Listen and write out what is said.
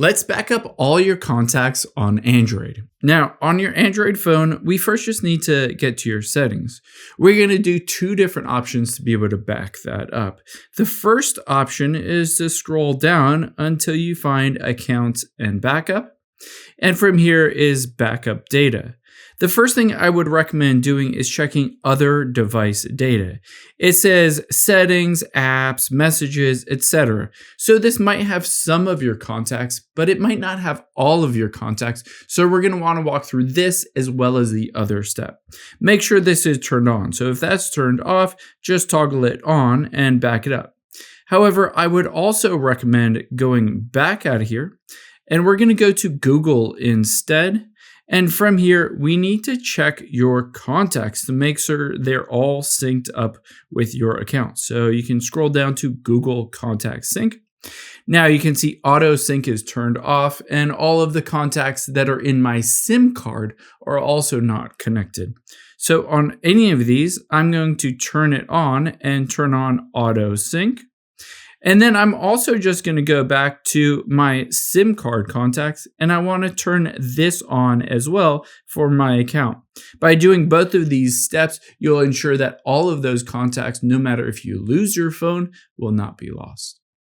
Let's back up all your contacts on Android. Now, on your Android phone, we first just need to get to your settings. We're going to do two different options to be able to back that up. The first option is to scroll down until you find Accounts and Backup. And from here is Backup Data. The first thing I would recommend doing is checking other device data. It says settings, apps, messages, etc. So this might have some of your contacts, but it might not have all of your contacts. So we're going to want to walk through this as well as the other step. Make sure this is turned on. So if that's turned off, just toggle it on and back it up. However, I would also recommend going back out of here, and we're going to go to Google instead. And from here, we need to check your contacts to make sure they're all synced up with your account. So you can scroll down to Google Contact Sync. Now you can see Auto Sync is turned off, and all of the contacts that are in my SIM card are also not connected. So on any of these, I'm going to turn it on and turn on Auto Sync. And then I'm also just going to go back to my SIM card contacts, and I want to turn this on as well for my account. By doing both of these steps, you'll ensure that all of those contacts, no matter if you lose your phone, will not be lost.